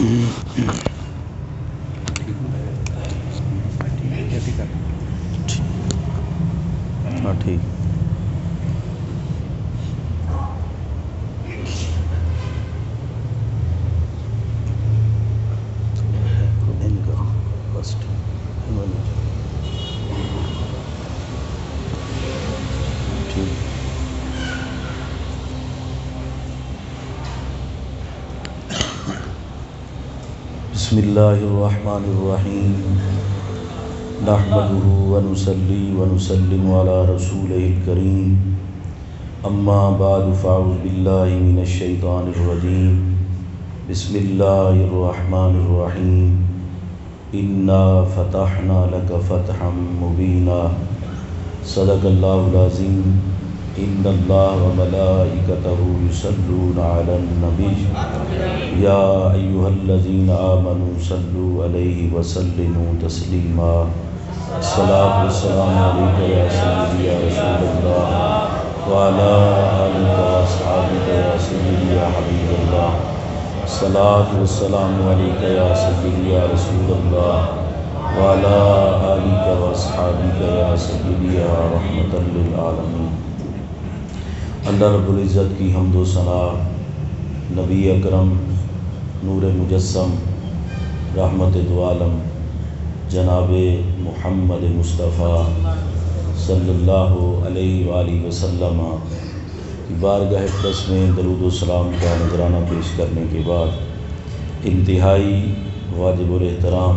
ہاں ٹھیک. بسم اللہ الرحمن الرحیم نحمده ونصلی ونسلم علی رسولہ الکریم اما بعد فاعوذ باللہ من الشیطان الرجیم بسم اللہ الرحمن الرحیم انا فتحنا لک فتحا مبینا صدق اللہ العظیم ان اللہ وملائکتہ یصلون علی النبی یا ایھا الذین آمنوا صلوا علیہ وسلموا تسلیما الصلاۃ والسلام علیک یا سیدی یا رسول اللہ وعلی آلک واصحابک یا سیدی یا حبیب اللہ الصلاۃ والسلام علیک یا سیدی یا رسول اللہ وعلی آلک واصحابک یا سیدی یا رحمۃ للعالمین. اللہ رب العزت کی حمد و ثنا، نبی اکرم نور مجسم رحمت دو عالم جناب محمد مصطفیٰ صلی اللہ علیہ وآلہ وسلم کی بارگاہ اقدس میں درود و سلام کا نذرانہ پیش کرنے کے بعد انتہائی واجب الاحترام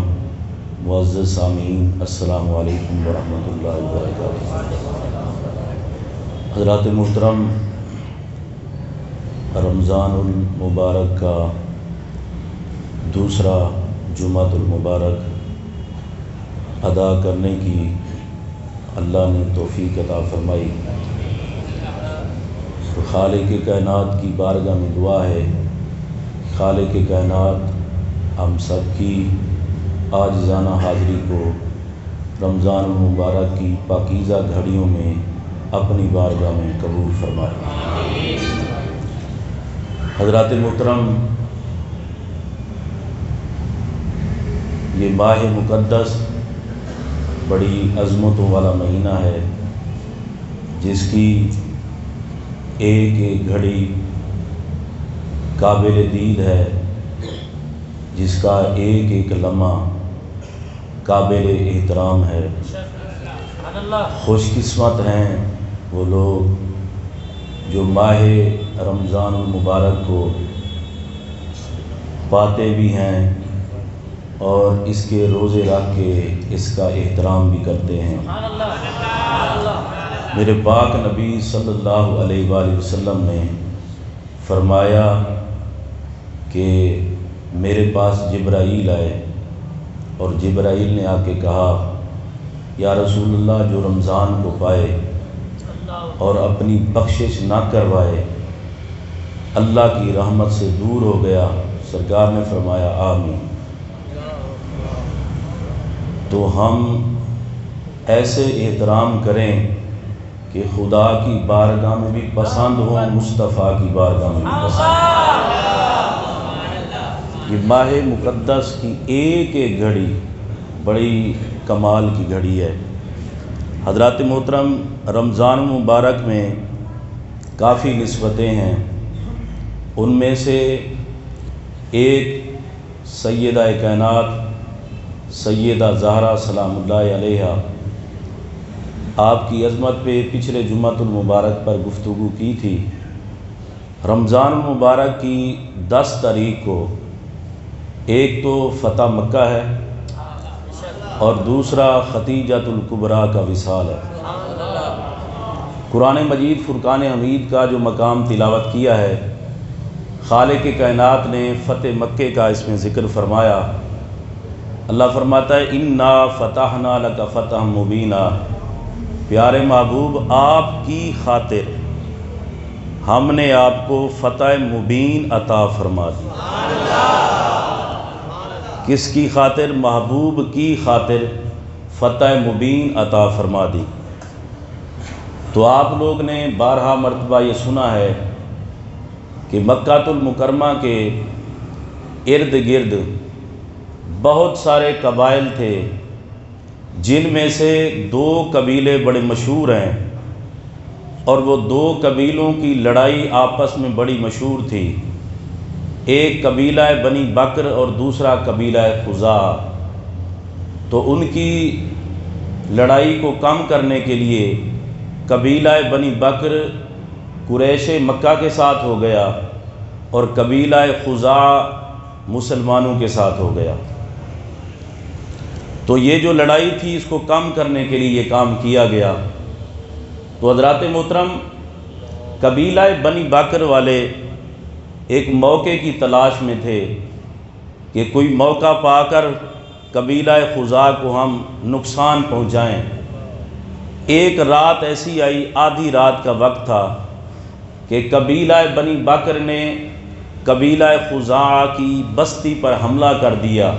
معزز سامعین، السلام علیکم ورحمۃ اللہ وبرکاتہ. حضرات محترم، رمضان المبارک کا دوسرا جمعۃ المبارک ادا کرنے کی اللہ نے توفیق عطا فرمائی. تو خالق کائنات کی بارگاہ میں دعا ہے، خالق کائنات ہم سب کی عاجزانہ حاضری کو رمضان المبارک کی پاکیزہ گھڑیوں میں اپنی بارگاہ میں قبول فرمائے. حضرات محترم، یہ ماہ مقدس بڑی عظمتوں والا مہینہ ہے، جس کی ایک ایک گھڑی قابل دید ہے، جس کا ایک ایک لمحہ قابل احترام ہے. خوش قسمت ہیں وہ لوگ جو ماہ رمضان المبارک کو پاتے بھی ہیں اور اس کے روزے رکھ کے اس کا احترام بھی کرتے ہیں. میرے پاک نبی صلی اللہ علیہ وآلہ وسلم نے فرمایا کہ میرے پاس جبرائیل آئے اور جبرائیل نے آ کے کہا، یا رسول اللہ، جو رمضان کو پائے اور اپنی بخشش نہ کروائے اللہ کی رحمت سے دور ہو گیا. سرکار نے فرمایا آمین. تو ہم ایسے احترام کریں کہ خدا کی بارگاہ میں بھی پسند ہو، مصطفیٰ کی بارگاہ میں بھی پسند. یہ ماہ مقدس کی ایک ایک گھڑی بڑی کمال کی گھڑی ہے. حضرات محترم، رمضان مبارک میں کافی نسبتیں ہیں. ان میں سے ایک سیدہ کائنات سیدہ زہرا سلام اللہ علیہا، آپ کی عظمت پہ پچھلے جمعۃ المبارک پر گفتگو کی تھی. رمضان مبارک کی 10 تاریخ کو ایک تو فتح مکہ ہے اور دوسرا ختیجۃ الکبریٰ کا وصال ہے. قرآن مجید فرقان حمید کا جو مقام تلاوت کیا ہے، خالق کائنات نے فتح مکے کا اس میں ذکر فرمایا. اللہ فرماتا ہے انا فتحنا لک فتحا مبینا. پیارے محبوب، آپ کی خاطر ہم نے آپ کو فتح مبین عطا فرما دی. کس کی خاطر؟ محبوب کی خاطر فتح مبین عطا فرما دی. تو آپ لوگ نے بارہا مرتبہ یہ سنا ہے کہ مکہ المکرمہ کے ارد گرد بہت سارے قبائل تھے، جن میں سے 2 قبیلے بڑے مشہور ہیں، اور وہ 2 قبیلوں کی لڑائی آپس میں بڑی مشہور تھی۔ ایک قبیلہ بنی بکر اور دوسرا قبیلہ خزاعہ۔ تو ان کی لڑائی کو کم کرنے کے لیے قبیلہ بنی بکر قریش مکہ کے ساتھ ہو گیا اور قبیلہ خزاعہ مسلمانوں کے ساتھ ہو گیا۔ تو یہ جو لڑائی تھی اس کو کم کرنے کے لیے یہ کام کیا گیا۔ تو حضرات محترم، قبیلہ بنی بکر والے ایک موقع کی تلاش میں تھے کہ کوئی موقع پا کر قبیلہ خزاعہ کو ہم نقصان پہنچائیں۔ ایک رات ایسی آئی، آدھی رات کا وقت تھا، کہ قبیلہ بنی بکر نے قبیلہ خزاعہ کی بستی پر حملہ کر دیا۔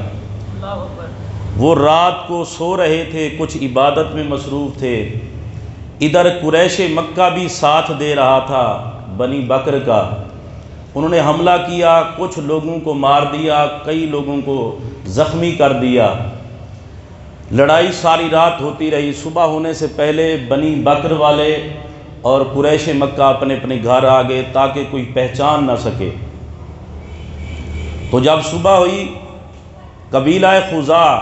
وہ رات کو سو رہے تھے، کچھ عبادت میں مصروف تھے۔ ادھر قریش مکہ بھی ساتھ دے رہا تھا بنی بکر کا۔ انہوں نے حملہ کیا، کچھ لوگوں کو مار دیا، کئی لوگوں کو زخمی کر دیا۔ لڑائی ساری رات ہوتی رہی۔ صبح ہونے سے پہلے بنی بکر والے اور قریش مکہ اپنے اپنے گھر آ گئے تاکہ کوئی پہچان نہ سکے۔ تو جب صبح ہوئی، قبیلہ خزاعہ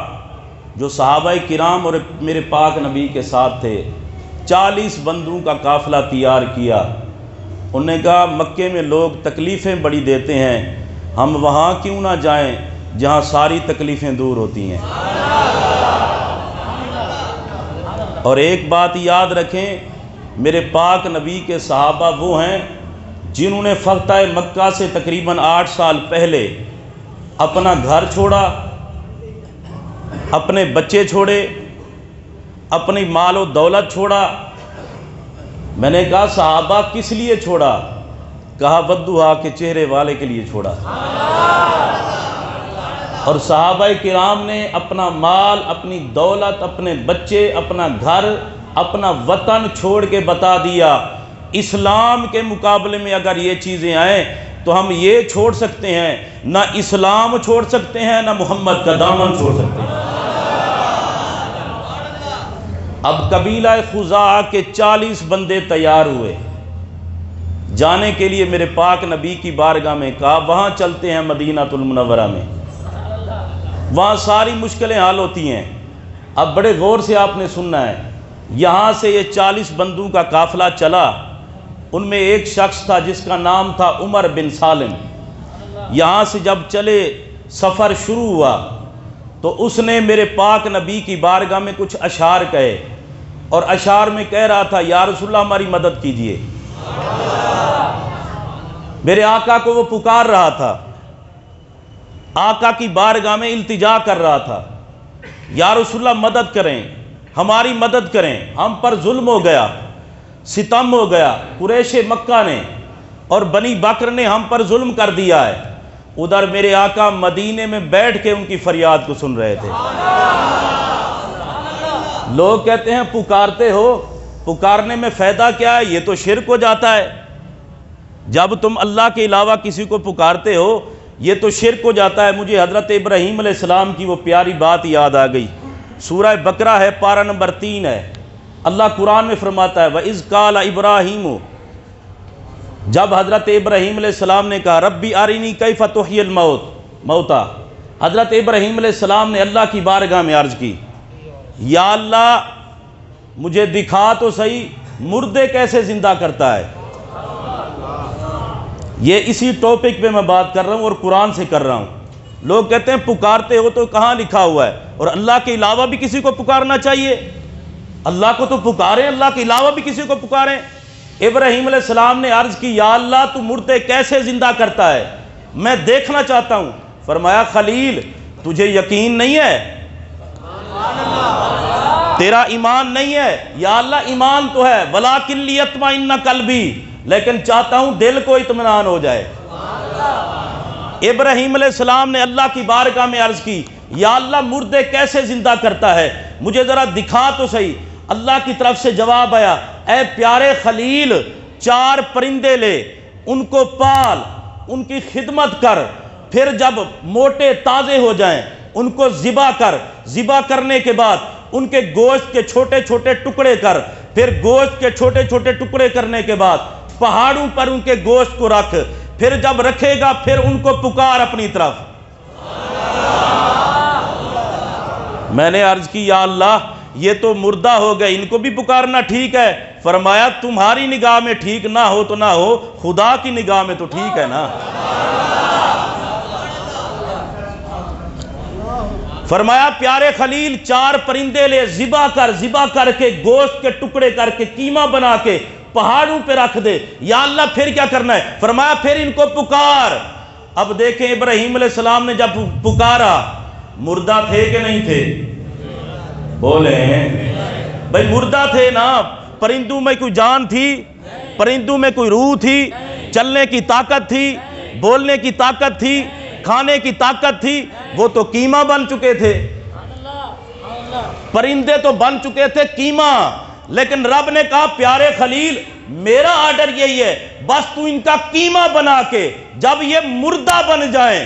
جو صحابہ کرام اور میرے پاک نبی کے ساتھ تھے، 40 بندوں کا قافلہ تیار کیا۔ انہوں نے کہا مکے میں لوگ تکلیفیں بڑی دیتے ہیں، ہم وہاں کیوں نہ جائیں جہاں ساری تکلیفیں دور ہوتی ہیں۔ اور ایک بات یاد رکھیں، میرے پاک نبی کے صحابہ وہ ہیں جنہوں نے فتح مکہ سے تقریباً 8 سال پہلے اپنا گھر چھوڑا، اپنے بچے چھوڑے، اپنی مال و دولت چھوڑا۔ میں نے کہا صحابہ کس لیے چھوڑا؟ کہا ودھوہا کے چہرے والے کے لیے چھوڑا۔ اور صحابہ کرام نے اپنا مال، اپنی دولت، اپنے بچے، اپنا گھر، اپنا وطن چھوڑ کے بتا دیا اسلام کے مقابلے میں اگر یہ چیزیں آئیں تو ہم یہ چھوڑ سکتے ہیں، نہ اسلام چھوڑ سکتے ہیں نہ محمد کا دامن چھوڑ سکتے ہیں۔ اب قبیلہ خزاعہ کے 40 بندے تیار ہوئے جانے کے لیے میرے پاک نبی کی بارگاہ میں۔ کہا وہاں چلتے ہیں مدینہ المنورہ میں، وہاں ساری مشکلیں حل ہوتی ہیں۔ اب بڑے غور سے آپ نے سننا ہے، یہاں سے یہ 40 بندوں کا قافلہ چلا۔ ان میں ایک شخص تھا جس کا نام تھا عمر بن سالم۔ یہاں سے جب چلے، سفر شروع ہوا تو اس نے میرے پاک نبی کی بارگاہ میں کچھ اشعار کہے، اور اشعار میں کہہ رہا تھا یا رسول اللہ ہماری مدد کیجئے۔ میرے آقا کو وہ پکار رہا تھا، آقا کی بارگاہ میں التجا کر رہا تھا، یا رسول اللہ مدد کریں، ہماری مدد کریں، ہم پر ظلم ہو گیا، ستم ہو گیا، قریش مکہ نے اور بنی بکر نے ہم پر ظلم کر دیا ہے۔ ادھر میرے آقا مدینے میں بیٹھ کے ان کی فریاد کو سن رہے تھے۔ لوگ کہتے ہیں پکارتے ہو، پکارنے میں فائدہ کیا ہے؟ یہ تو شرک ہو جاتا ہے۔ جب تم اللہ کے علاوہ کسی کو پکارتے ہو یہ تو شرک ہو جاتا ہے۔ مجھے حضرت ابراہیم علیہ السلام کی وہ پیاری بات یاد آ گئی۔ سورہ بقرہ ہے، پارہ نمبر 3 ہے۔ اللہ قرآن میں فرماتا ہے وَإِذْ قَالَ إِبْرَاهِيمُ، جب حضرت ابراہیم علیہ السلام نے کہا ربی ارینی کیف تحیی الموتیٰ، حضرت ابراہیم علیہ السلام نے اللہ کی بارگاہ میں عرض کی یا اللہ مجھے دکھا تو صحیح مردے کیسے زندہ کرتا ہے۔ یہ اسی ٹاپک پہ میں بات کر رہا ہوں اور قرآن سے کر رہا ہوں۔ لوگ کہتے ہیں پکارتے ہو تو کہاں لکھا ہوا ہے؟ اور اللہ کے علاوہ بھی کسی کو پکارنا چاہیے؟ اللہ کو تو پکاریں، اللہ کے علاوہ بھی کسی کو پکاریں۔ ابراہیم علیہ السلام نے عرض کی یا اللہ تو مردے کیسے زندہ کرتا ہے، میں دیکھنا چاہتا ہوں۔ فرمایا خلیل تجھے یقین نہیں ہے، تیرا ایمان نہیں ہے؟ یا اللہ ایمان تو ہے، وَلَٰكِن لِيَطْمَئِنَّ قَلْبِي، لیکن چاہتا ہوں دل کو اطمینان ہو جائے۔ ابراہیم علیہ السلام نے اللہ کی بارگاہ میں عرض کی یا اللہ مردے کیسے زندہ کرتا ہے، مجھے ذرا دکھا تو صحیح۔ اللہ کی طرف سے جواب آیا اے پیارے خلیل 4 پرندے لے، ان کو پال، ان کی خدمت کر، پھر جب موٹے تازے ہو جائیں ان کو ذبح کرنے کے بعد ان کے گوشت کے چھوٹے چھوٹے ٹکڑے کر، پھر گوشت کے چھوٹے چھوٹے ٹکڑے کرنے کے بعد پہاڑوں پر ان کے گوشت کو رکھ، پھر جب رکھے گا پھر ان کو پکار اپنی طرف۔ میں نے عرض کی یا اللہ یہ تو مردہ ہو گئے، ان کو بھی پکارنا ٹھیک ہے؟ فرمایا تمہاری نگاہ میں ٹھیک نہ ہو تو نہ ہو، خدا کی نگاہ میں تو ٹھیک ہے نا۔ فرمایا پیارے خلیل 4 پرندے لے، ذبح کر کے گوشت کے ٹکڑے کر کے قیمہ بنا کے پہاڑوں پہ رکھ دے۔ یا اللہ پھر کیا کرنا ہے؟ فرمایا پھر ان کو پکار۔ اب دیکھیں ابراہیم علیہ السلام نے جب پکارا، مردہ تھے کہ نہیں تھے؟ بولیں بھائی مردہ تھے نا، پرندوں میں کوئی جان تھی، پرندوں میں کوئی روح تھی، چلنے کی طاقت تھی، بولنے کی طاقت تھی، کھانے کی طاقت تھی، وہ تو قیمہ بن چکے تھے، پرندے تو بن چکے تھے قیمہ۔ لیکن رب نے کہا پیارے خلیل میرا آرڈر یہی ہے، بس تو ان کا قیمہ بنا کے جب یہ مردہ بن جائیں۔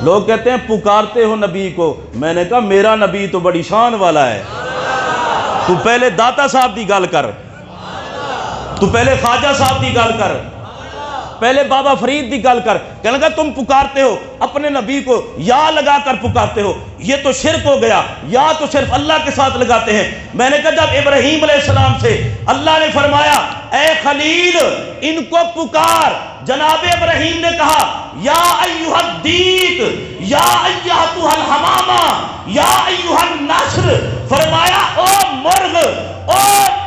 لوگ کہتے ہیں پکارتے ہو نبی کو، میں نے کہا میرا نبی تو بڑی شان والا ہے، تو پہلے داتا صاحب دی گل کر، تو پہلے خواجہ صاحب دی گل کر، پہلے بابا فرید دی گل کر۔ کہنے لگا تم پکارتے ہو اپنے نبی کو یا لگا کر پکارتے ہو، یہ تو شرک ہو گیا، یا تو صرف اللہ کے ساتھ لگاتے ہیں۔ میں نے کہا جب ابراہیم علیہ السلام سے اللہ نے فرمایا اے خلیل ان کو پکار، جناب ابراہیم نے کہا یا ایھا الدیک یا ایھا الحمامہ یا ایھا النسر، فرمایا او مرغ، او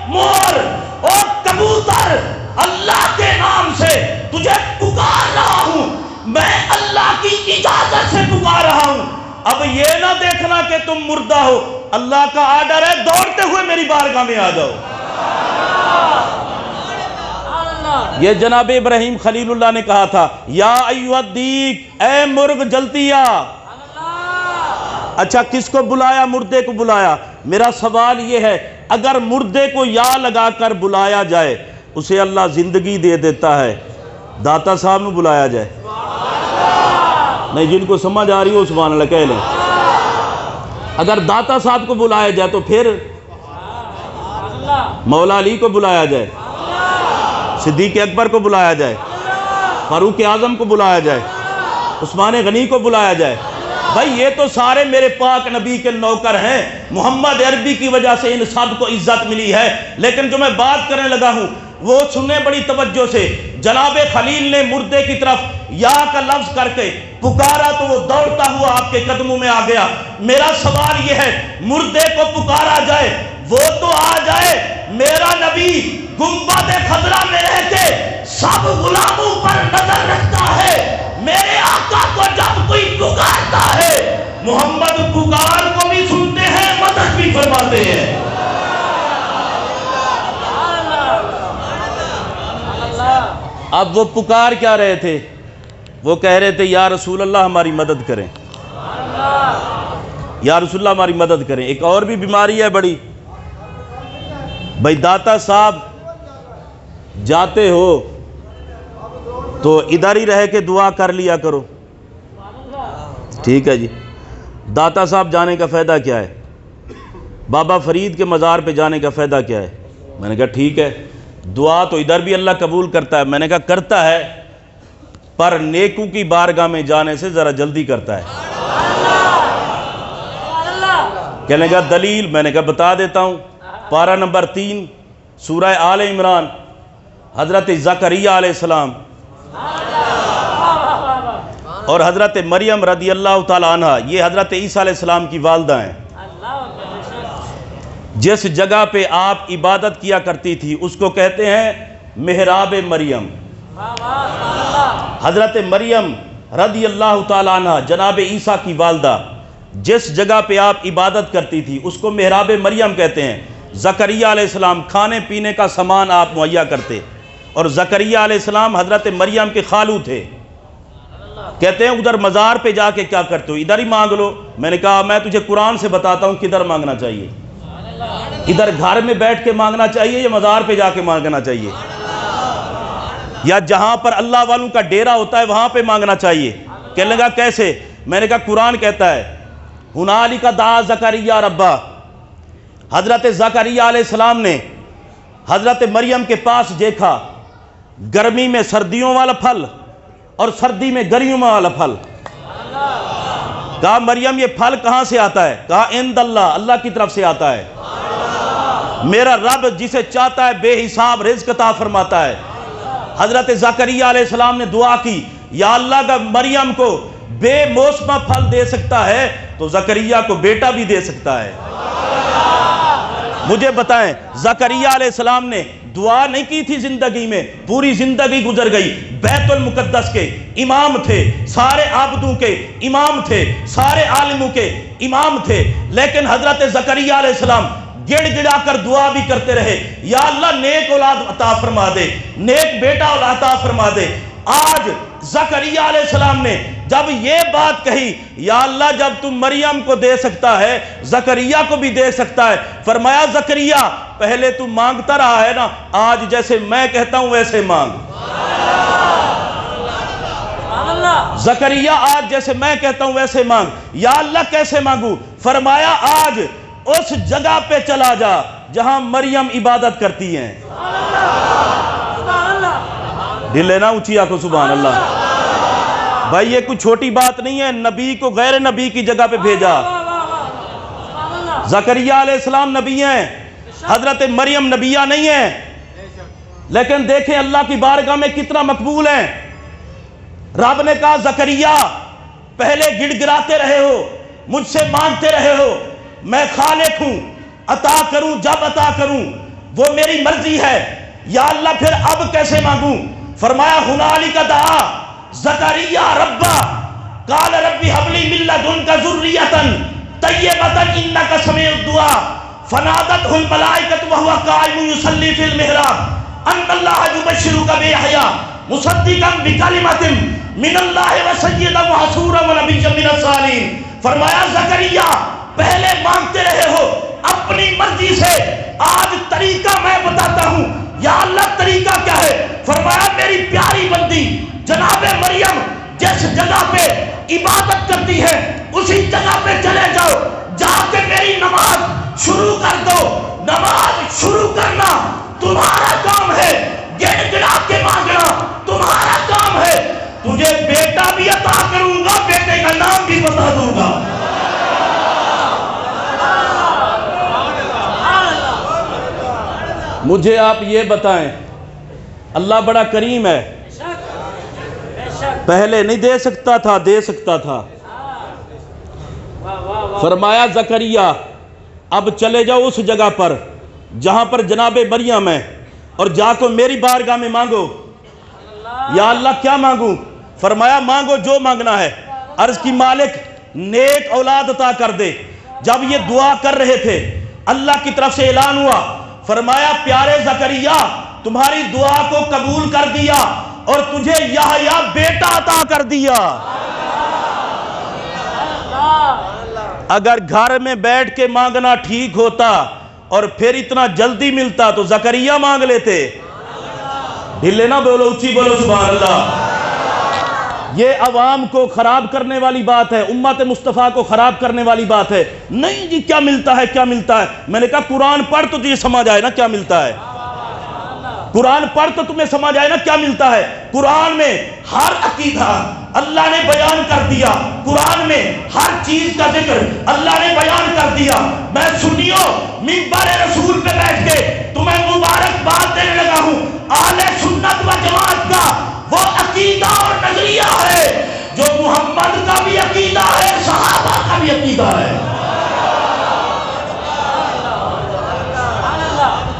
مور، او کبوتر، اللہ کے نام سے تجھے پکار رہا ہوں، میں اللہ کی اجازت سے پکار رہا ہوں۔ اب یہ نہ دیکھنا کہ تم مردہ ہو، اللہ کا آرڈر ہے دوڑتے ہوئے میری بارگاہ میں آ جاؤ۔ یہ جناب ابراہیم خلیل اللہ نے کہا تھا یا ایھا الدیک، اے مرغ جلتی آ۔ اچھا کس کو بلایا؟ مردے کو بلایا۔ میرا سوال یہ ہے اگر مردے کو یا لگا کر بلایا جائے اسے اللہ زندگی دے دیتا ہے، داتا صاحب نے بلایا جائے نہیں، جن کو سمجھ آ رہی ہو سبحان اللہ کہہ لیں۔ اگر داتا صاحب کو بلایا جائے تو پھر مولا علی کو بلایا جائے، صدیق اکبر کو بلایا جائے، فاروق اعظم کو بلایا جائے، عثمان غنی کو بلایا جائے، بھائی یہ تو سارے میرے پاک نبی کے نوکر ہیں، محمد عربی کی وجہ سے ان سب کو عزت ملی ہے۔ لیکن جو میں بات کرنے لگا ہوں وہ سننے بڑی توجہ سے، جناب خلیل نے مردے کی طرف یا کا لفظ کر کے پکارا تو وہ دوڑتا ہوا آپ کے قدموں میں آ گیا۔ میرا سوال یہ ہے مردے کو پکارا جائے وہ تو آ جائے، میرا نبی گنبد خضرا میں رہ کے سب غلاموں پر نظر رکھتا ہے، میرے آقا کو جب کوئی پکارتا ہے محمد پکار کو بھی سنتے ہیں، مدد بھی فرماتے ہیں۔ اب وہ پکار کیا رہے تھے؟ وہ کہہ رہے تھے یا رسول اللہ ہماری مدد کریں، یا رسول اللہ ہماری مدد کریں۔ ایک اور بھی بیماری ہے بڑی، بھائی داتا صاحب جاتے ہو تو ادھر ہی رہ کے دعا کر لیا کرو، ٹھیک ہے جی۔ داتا صاحب جانے کا فائدہ کیا ہے؟ بابا فرید کے مزار پہ جانے کا فائدہ کیا ہے؟ میں نے کہا ٹھیک ہے، دعا تو ادھر بھی اللہ قبول کرتا ہے، میں نے کہا کرتا ہے پر نیکوں کی بارگاہ میں جانے سے ذرا جلدی کرتا ہے۔ کہنے کا دلیل؟ میں نے کہا بتا دیتا ہوں، پارہ نمبر 3 سورہ آل عمران، حضرت زکریا علیہ السلام اور حضرت مریم رضی اللہ تعالی عنہ، یہ حضرت عیسیٰ علیہ السلام کی والدہ ہیں، جس جگہ پہ آپ عبادت کیا کرتی تھی اس کو کہتے ہیں محراب مریم۔ حضرت مریم رضی اللہ تعالی عنہ جناب عیسیٰ کی والدہ، جس جگہ پہ آپ عبادت کرتی تھی اس کو محراب مریم کہتے ہیں۔ زکریا علیہ السلام کھانے پینے کا سامان آپ مہیا کرتے، اور زکریا علیہ السلام حضرت مریم کے خالو تھے۔ کہتے ہیں ادھر مزار پہ جا کے کیا کرتے ہو؟ ادھر ہی مانگ لو۔ میں نے کہا میں تجھے قرآن سے بتاتا ہوں کدھر مانگنا چاہیے، ادھر گھر میں بیٹھ کے مانگنا چاہیے یا مزار پہ جا کے مانگنا چاہیے؟ یا جہاں پر اللہ والوں کا ڈیرا ہوتا ہے وہاں پہ مانگنا چاہیے؟ کہنے لگا کیسے؟ میں نے کہا قرآن کہتا ہے ہنالک دعا زکریا ربہ، حضرت زکریا علیہ السلام نے حضرت مریم کے پاس دیکھا گرمی میں سردیوں والا پھل اور سردی میں گرمیوں والا پھل. کہا مریم یہ پھل کہاں سے آتا ہے؟ کہا عند اللہ، اللہ کی طرف سے آتا ہے. میرا رب جسے چاہتا ہے بے حساب رزق عطا فرماتا ہے. حضرت زکریا علیہ السلام نے دعا کی یا اللہ کا مریم کو بے موسمہ پھل دے سکتا ہے تو زکریا کو بیٹا بھی دے سکتا ہے. مجھے بتائیں زکریا علیہ السلام نے دعا نہیں کی تھی زندگی میں؟ پوری زندگی گزر گئی، بیت المقدس کے امام تھے، سارے عابدوں کے امام تھے، سارے عالموں کے امام تھے، لیکن حضرت زکریا علیہ السلام گڑ گڑا کر دعا بھی کرتے رہے یا اللہ نیک اولاد عطا فرما دے، نیک بیٹا عطا فرما دے. آج زکریا علیہ السلام نے جب یہ بات کہی یا اللہ جب تم مریم کو دے سکتا ہے زکریا کو بھی دے سکتا ہے، فرمایا زکریا پہلے تم مانگتا رہا ہے نا، آج جیسے میں کہتا ہوں ویسے مانگ. زکریا آج جیسے میں کہتا ہوں ویسے مانگ. یا اللہ کیسے مانگوں؟ فرمایا آج اس جگہ پہ چلا جا جہاں مریم عبادت کرتی ہیں. دل لینا اونچی آنکھوں سبحان اللہ. بھائی یہ کوئی چھوٹی بات نہیں ہے، نبی کو غیر نبی کی جگہ پہ بھیجا. زکریا علیہ السلام نبی ہیں، حضرت مریم نبیہ نہیں ہیں، لیکن دیکھیں اللہ کی بارگاہ میں کتنا مقبول ہیں. رب نے کہا زکریا پہلے گڑ گڑاتے رہے ہو، مجھ سے مانگتے رہے ہو، میں خالق ہوں، عطا کروں جب عطا کروں وہ میری مرضی ہے. یا اللہ پھر اب کیسے مانگوں؟ فرمایا ہنالک دعا زکریا ربہ قال ربی حب لی من لدنک ذریۃ طیبۃ انک سمیع الدعاء فنادته الملائکۃ وهو قائم یصلی فی المحراب ان اللہ یبشرک بیحییٰ مصدقا بکلمۃ من اللہ وسیدا وحصورا ونبیا من الصالحین. فرمایا زکریا پہلے مانگتے رہے ہو اپنی مرضی سے، آج طریقہ میں بتاتا ہوں. یا اللہ طریقہ کیا ہے؟ فرمایا میری پیاری بندی جناب مریم جس جگہ پہ عبادت کرتی ہے اسی جگہ پہ چلے جاؤ، جا کے میری نماز شروع کر دو. نماز شروع کرنا تمہارا کام ہے، گڑ گڑا کے مانگنا تمہارا کام ہے. تجھے بیٹا بھی عطا کروں گا، بیٹے کا نام بھی بتا دوں گا. مجھے آپ یہ بتائیں اللہ بڑا کریم ہے، پہلے نہیں دے سکتا تھا، دے سکتا تھا. فرمایا زکریا اب چلے جاؤ اس جگہ پر جہاں پر جناب مریم ہے اور جا کو میری بارگاہ میں مانگو. یا اللہ کیا مانگوں؟ فرمایا مانگو جو مانگنا ہے. عرض کی مالک نیک اولاد عطا کر دے. جب یہ دعا کر رہے تھے اللہ کی طرف سے اعلان ہوا، فرمایا پیارے زکریا تمہاری دعا کو قبول کر دیا اور تجھے یحییٰ بیٹا عطا کر دیا. اگر گھر میں بیٹھ کے مانگنا ٹھیک ہوتا اور پھر اتنا جلدی ملتا تو زکریا مانگ لیتے. ڈھلے نہ بولو، اونچی بولو سبحان اللہ. یہ عوام کو خراب کرنے والی بات ہے، امت مصطفیٰ کو خراب کرنے والی بات ہے. نہیں جی کیا ملتا ہے کیا ملتا ہے؟ میں نے کہا قرآن پڑھ تو تجھے سمجھ آئے نا کیا ملتا ہے. قرآن پڑھ تو تمہیں سمجھ آئے نا کیا ملتا ہے. قرآن میں ہر عقیدہ اللہ نے بیان کر دیا، قرآن میں ہر چیز کا ذکر اللہ نے بیان کر دیا. میں سنیو منبر رسول پہ بیٹھ کے تمہیں مبارکباد دینے لگا ہوں. اہل سنت و جماعت کا وہ عقیدہ اور نظریہ ہے جو محمد کا بھی عقیدہ ہے، صحابہ کا بھی عقیدہ ہے.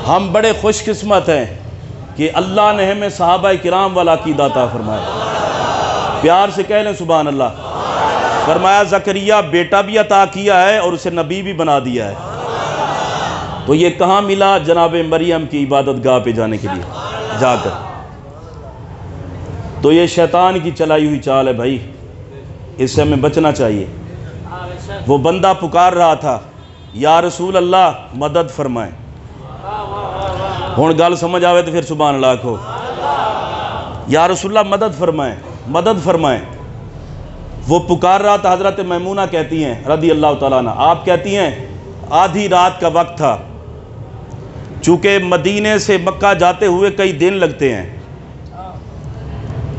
ہم بڑے خوش قسمت ہیں کہ اللہ نے ہمیں صحابہ کرام والا عقیدہ عطا فرمایا. پیار سے کہہ لیں سبحان اللہ. فرمایا زکریا بیٹا بھی عطا کیا ہے اور اسے نبی بھی بنا دیا ہے. تو یہ کہاں ملا؟ جناب مریم کی عبادت گاہ پہ جانے کے لیے جا کر. تو یہ شیطان کی چلائی ہوئی چال ہے بھائی، اس سے ہمیں بچنا چاہیے. وہ بندہ پکار رہا تھا یا رسول اللہ مدد فرمائیں. ہون گل سمجھ آوے تو پھر سبحان اللہ کہو. یا رسول اللہ مدد فرمائیں مدد فرمائیں۔ وہ پکار رہا تھا، حضرت میمونہ کہتی ہیں رضی اللہ تعالیٰ عنہ، آپ کہتی ہیں آدھی رات کا وقت تھا، چونکہ مدینے سے مکہ جاتے ہوئے کئی دن لگتے ہیں،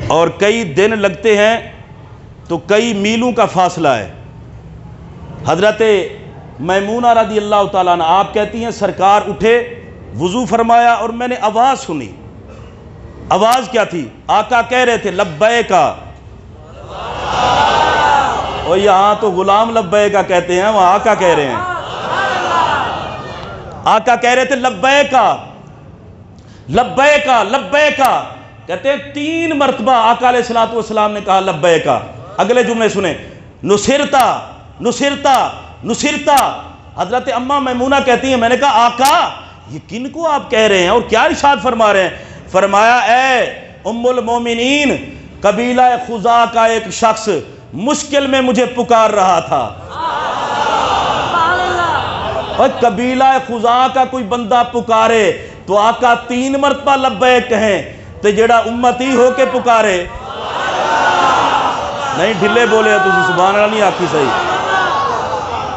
اور کئی دن لگتے ہیں تو کئی میلوں کا فاصلہ ہے۔ حضرت میمونہ رضی اللہ تعالیٰ عنہ آپ کہتی ہیں سرکار اٹھے، وضو فرمایا، اور میں نے آواز سنی۔ آواز کیا تھی؟ آقا کہہ رہے تھے لبیکا، اور یہاں تو غلام لبیکا کہتے ہیں، وہاں آقا کہہ رہے ہیں۔ آقا کہہ رہے تھے لبیکا لبیکا لبیکا، کہتے ہیں 3 مرتبہ آقا علیہ السلام نے کہا لبیکا۔ اگلے جملے سنیں، نصرتا نصرتا نصرتا۔ حضرت اماں میمونہ کہتی ہیں میں نے کہا آقا یہ کن کو آپ کہہ رہے ہیں اور کیا ارشاد فرما رہے ہیں؟ فرمایا اے ام المومنین، قبیلہ خزاع کا ایک شخص مشکل میں مجھے پکار رہا تھا۔ اور قبیلہ خزاع کا کوئی بندہ پکارے تو آقا 3 مرتبہ لبیک کہیں، تو جڑا امتی ہو کے پکارے نہیں ڈھلے بولے تو سبحان اللہ نہیں آکی صحیح۔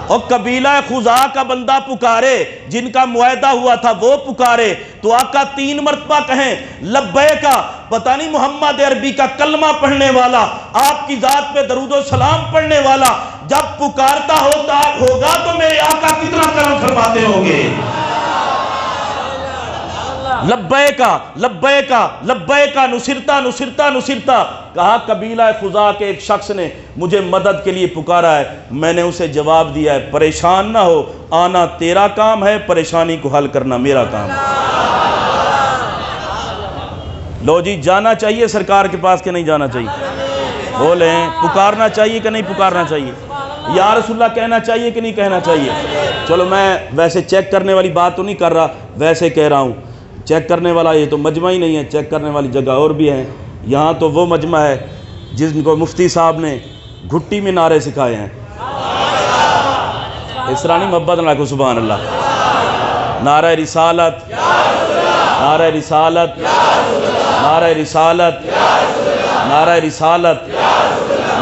اور قبیلہ خزاع کا بندہ پکارے، جن کا معاہدہ ہوا تھا وہ پکارے تو آقا 3 مرتبہ کہیں لبیکا۔ پتہ نہیں محمد عربی کا کلمہ پڑھنے والا، آپ کی ذات پہ درود و سلام پڑھنے والا جب پکارتا ہوگا تو میرے آقا کتنا کرم فرماتے ہوں گے۔ لبیکا لبیکا لبیکا، نصرتا نصرتا نصرتا۔ کہا قبیلہ خزاع کے ایک شخص نے مجھے مدد کے لیے پکارا ہے، میں نے اسے جواب دیا ہے پریشان نہ ہو، آنا تیرا کام ہے، پریشانی کو حل کرنا میرا کام ہے۔ لو جی، جانا چاہیے سرکار کے پاس کہ نہیں جانا چاہیے؟ بولیں، پکارنا چاہیے کہ نہیں پکارنا چاہیے؟ یا رسول اللہ کہنا چاہیے کہ نہیں کہنا چاہیے؟ چلو میں ویسے چیک کرنے والی بات تو نہیں کر رہا، ویسے کہہ رہا ہوں، چیک کرنے والا یہ تو مجمع ہی نہیں ہے، چیک کرنے والی جگہ اور بھی ہیں۔ یہاں تو وہ مجمع ہے جس کو مفتی صاحب نے گھٹی میں نعرے سکھائے ہیں۔ اس طرح نہیں، محبت نہ کو سبحان اللہ۔ نعرہ رسالت، نعرہ رسالت، نعرہ رسالت، نعرہ رسالت۔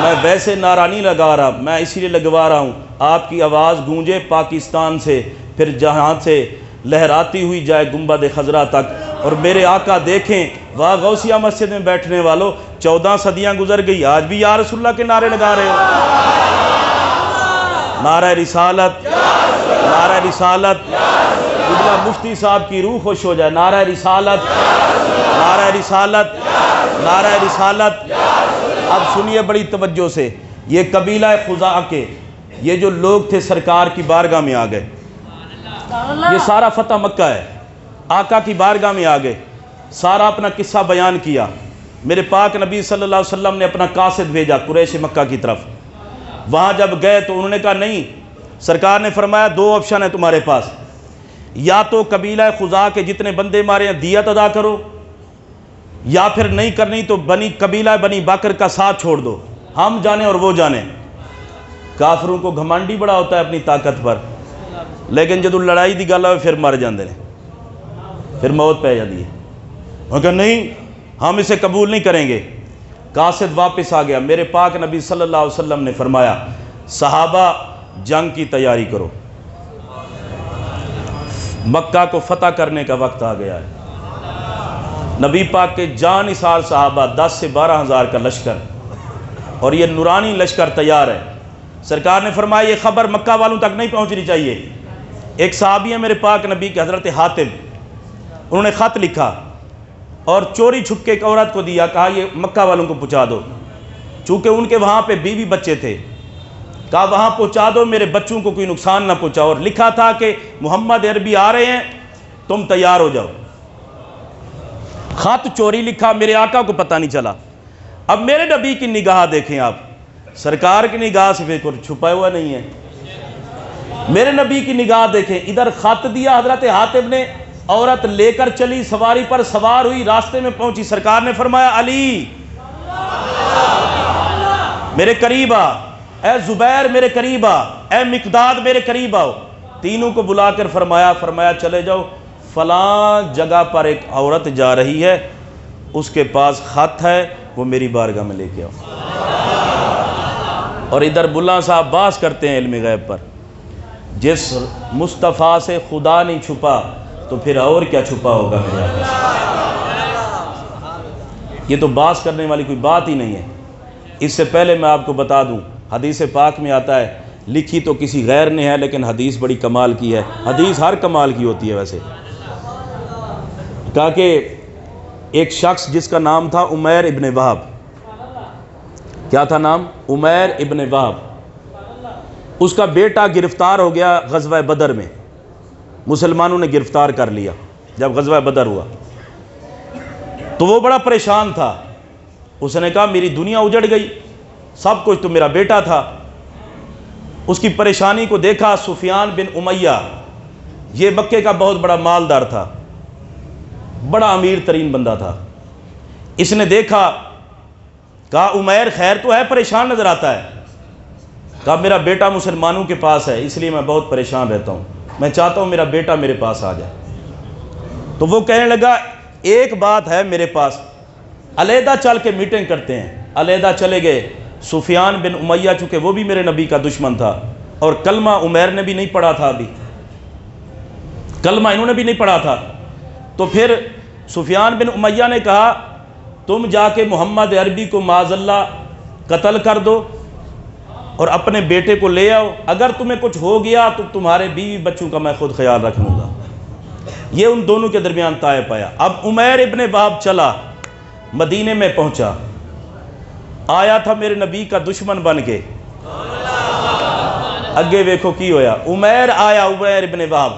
میں ویسے نعرہ نہیں لگا رہا، میں اسی لیے لگوا رہا ہوں آپ کی آواز گونجے پاکستان سے، پھر جہاں سے لہراتی ہوئی جائے گنبد خضرا تک، اور میرے آقا دیکھیں واہ غوثیہ مسجد میں بیٹھنے والوں 14 صدیاں گزر گئی، آج بھی یا رسول اللہ کے نعرے لگا رہے ہو۔ نعرہ رسالت، نعرہ رسالت، قبلہ مفتی صاحب کی روح خوش ہو جائے۔ نعرہ رسالت، نعرہ رسالت، نعرہ رسالت۔ اب سنیے بڑی توجہ سے، یہ قبیلہ خزاع کے یہ جو لوگ تھے سرکار کی بارگاہ میں آ گئے، یہ سارا فتح مکہ ہے، آقا کی بارگاہ میں آ گئے، سارا اپنا قصہ بیان کیا۔ میرے پاک نبی صلی اللہ علیہ وسلم نے اپنا قاصد بھیجا قریش مکہ کی طرف۔ وہاں جب گئے تو انہوں نے کہا نہیں، سرکار نے فرمایا 2 آپشن ہیں تمہارے پاس، یا تو قبیلہ خزاع کے جتنے بندے مارے ہیں دیت ادا کرو، یا پھر نہیں کرنی تو قبیلہ بنی بکر کا ساتھ چھوڑ دو، ہم جانے اور وہ جانے۔ کافروں کو گھمنڈی بڑا ہوتا ہے اپنی طاقت پر، لیکن جدو لڑائی دی گل ہوئے پھر مر جاندے نے، پھر موت پہ جاتی ہے۔ وہ کہا نہیں ہم اسے قبول نہیں کریں گے۔ قاصد واپس آ گیا، میرے پاک نبی صلی اللہ علیہ وسلم نے فرمایا صحابہ جنگ کی تیاری کرو، مکہ کو فتح کرنے کا وقت آ گیا ہے۔ نبی پاک کے جان نثار صحابہ 10 سے 12 ہزار کا لشکر، اور یہ نورانی لشکر تیار ہے۔ سرکار نے فرمایا یہ خبر مکہ والوں تک نہیں پہنچنی چاہیے۔ ایک صحابی ہے میرے پاک نبی کے حضرت حاتم، انہوں نے خط لکھا اور چوری چھپ کے ایک عورت کو دیا، کہا یہ مکہ والوں کو پہنچا دو، چونکہ ان کے وہاں پہ بیوی بچے تھے، کہا وہاں پہنچا دو میرے بچوں کو کوئی نقصان نہ پہنچاؤ، اور لکھا تھا کہ محمد عربی آ رہے ہیں تم تیار ہو جاؤ۔ خط چوری لکھا، میرے آقا کو پتہ نہیں چلا۔ اب میرے نبی کی نگاہ دیکھیں آپ، سرکار کی نگاہ سے پھر چھپا ہوا نہیں ہے، میرے نبی کی نگاہ دیکھیں، ادھر خط دیا حضرت حاتم نے، عورت لے کر چلی، سواری پر سوار ہوئی، راستے میں پہنچی، سرکار نے فرمایا علی میرے قریب آ، اے زبیر میرے قریب آ، اے مقداد میرے قریب آؤ۔ تینوں کو بلا کر فرمایا چلے جاؤ، فلاں جگہ پر ایک عورت جا رہی ہے، اس کے پاس خط ہے، وہ میری بارگاہ میں لے کے آؤ۔ اور ادھر ملا صاحب باز کرتے ہیں علم غیب پر، جس مصطفیٰ سے خدا نہیں چھپا تو پھر اور کیا چھپا ہوگا میرے آقا سے۔ یہ تو باز کرنے والی کوئی بات ہی نہیں ہے۔ اس سے پہلے میں آپ کو بتا دوں، حدیث پاک میں آتا ہے، لکھی تو کسی غیر نے ہے لیکن حدیث بڑی کمال کی ہے، حدیث ہر کمال کی ہوتی ہے ویسے، کہا کہ ایک شخص جس کا نام تھا عمیر ابن وہب، کیا تھا نام؟ عمیر ابن وہب، اس کا بیٹا گرفتار ہو گیا غزوہ بدر میں، مسلمانوں نے گرفتار کر لیا جب غزوہ بدر ہوا، تو وہ بڑا پریشان تھا۔ اس نے کہا میری دنیا اجڑ گئی، سب کچھ تو میرا بیٹا تھا۔ اس کی پریشانی کو دیکھا سفیان بن امیہ، یہ مکے کا بہت بڑا مالدار تھا، بڑا امیر ترین بندہ تھا۔ اس نے دیکھا، کہا عمیر خیر تو ہے، پریشان نظر آتا ہے۔ کہا میرا بیٹا مسلمانوں کے پاس ہے، اس لیے میں بہت پریشان رہتا ہوں، میں چاہتا ہوں میرا بیٹا میرے پاس آ جائے۔ تو وہ کہنے لگا ایک بات ہے میرے پاس، علیحدہ چل کے میٹنگ کرتے ہیں۔ علیحدہ چلے گئے۔ سفیان بن امیہ چونکہ وہ بھی میرے نبی کا دشمن تھا، اور کلمہ عمیر نے بھی نہیں پڑھا تھا، ابھی کلمہ انہوں نے بھی نہیں پڑھا تھا، تو پھر سفیان بن امیہ نے کہا تم جا کے محمد عربی کو معاذ اللہ قتل کر دو اور اپنے بیٹے کو لے آؤ، اگر تمہیں کچھ ہو گیا تو تمہارے بیوی بچوں کا میں خود خیال رکھ لوں گا۔ یہ ان دونوں کے درمیان طے پایا۔ اب عمیر ابن وہب چلا، مدینے میں پہنچا، آیا تھا میرے نبی کا دشمن بن کے، اگے ویکھو کی ہویا۔ عمیر آیا، عمیر ابن وہب،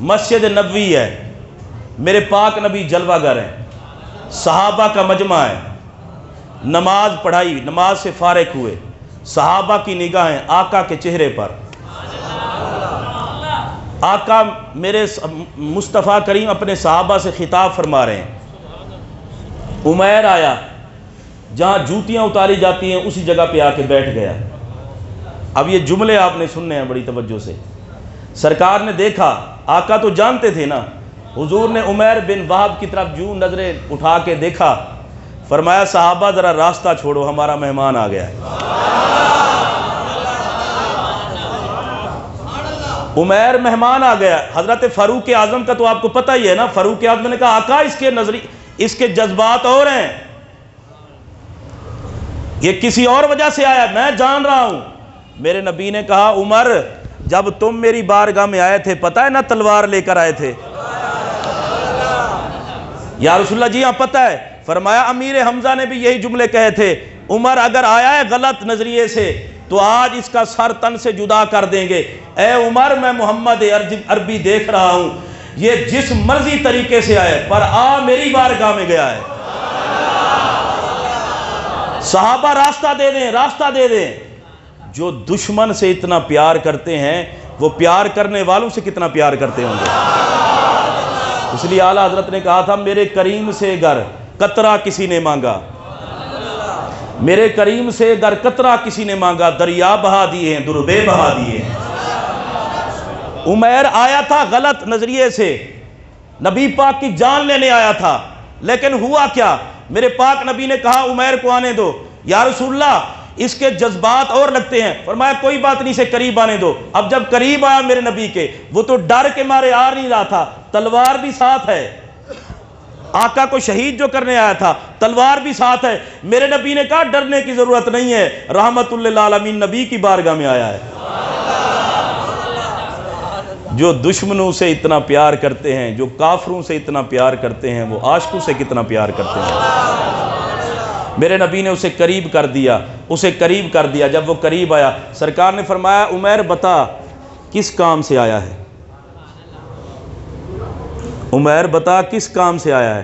مسجد نبوی ہے، میرے پاک نبی جلوہ گر ہیں، صحابہ کا مجمع ہے، نماز پڑھائی، نماز سے فارغ ہوئے، صحابہ کی نگاہیں آقا کے چہرے پر، آقا میرے مصطفیٰ کریم اپنے صحابہ سے خطاب فرما رہے ہیں۔ عمیر آیا، جہاں جوتیاں اتاری جاتی ہیں اسی جگہ پہ آ کے بیٹھ گیا۔ اب یہ جملے آپ نے سننے ہیں بڑی توجہ سے۔ سرکار نے دیکھا، آقا تو جانتے تھے نا، حضور نے عمیر بن وہب کی طرف جو نظریں اٹھا کے دیکھا، فرمایا صحابہ ذرا راستہ چھوڑو، ہمارا مہمان آ گیا ہے۔ عمیر مہمان آ گیا۔ حضرت فاروق اعظم کا تو آپ کو پتہ ہی ہے نا، فاروق اعظم نے کہا آقا اس کے جذبات اور ہیں، یہ کسی اور وجہ سے آیا، میں جان رہا ہوں۔ میرے نبی نے کہا عمر جب تم میری بارگاہ میں آئے تھے پتہ ہے نا تلوار لے کر آئے تھے؟ یا رسول اللہ جی ہاں پتہ ہے۔ فرمایا امیر حمزہ نے بھی یہی جملے کہے تھے، عمر اگر آیا ہے غلط نظریے سے تو آج اس کا سر تن سے جدا کر دیں گے۔ اے عمر میں محمد عربی دیکھ رہا ہوں، یہ جس مرضی طریقے سے آئے پر میری بارگاہ میں گیا ہے۔ صحابہ راستہ دے دیں، راستہ دے دیں۔ جو دشمن سے اتنا پیار کرتے ہیں وہ پیار کرنے والوں سے کتنا پیار کرتے ہوں گے۔ اس لیے اعلیٰ حضرت نے کہا تھا میرے کریم سے گر قطرہ کسی نے مانگا، میرے کریم سے گر قطرہ کسی نے مانگا، دریا بہا دیے ہیں، دربے بہا دیے ہیں۔ عمیر آیا تھا غلط نظریے سے، نبی پاک کی جان لینے آیا تھا، لیکن ہوا کیا؟ میرے پاک نبی نے کہا عمیر کو آنے دو۔ یا رسول اللہ اس کے جذبات اور لگتے ہیں۔ فرمایا کوئی بات نہیں، اسے قریب آنے دو۔ اب جب قریب آیا میرے نبی کے، وہ تو ڈر کے مارے آ نہیں رہا تھا، تلوار بھی ساتھ ہے، آقا کو شہید جو کرنے آیا تھا تلوار بھی ساتھ ہے۔ میرے نبی نے کہا ڈرنے کی ضرورت نہیں ہے، رحمت للعالمین نبی کی بارگاہ میں آیا ہے۔ جو دشمنوں سے اتنا پیار کرتے ہیں، جو کافروں سے اتنا پیار کرتے ہیں، وہ عاشقوں سے کتنا پیار کرتے ہیں۔ میرے نبی نے اسے قریب کر دیا، اسے قریب کر دیا۔ جب وہ قریب آیا سرکار نے فرمایا عمیر بتا کس کام سے آیا ہے؟ عمیر بتا کس کام سے آیا ہے؟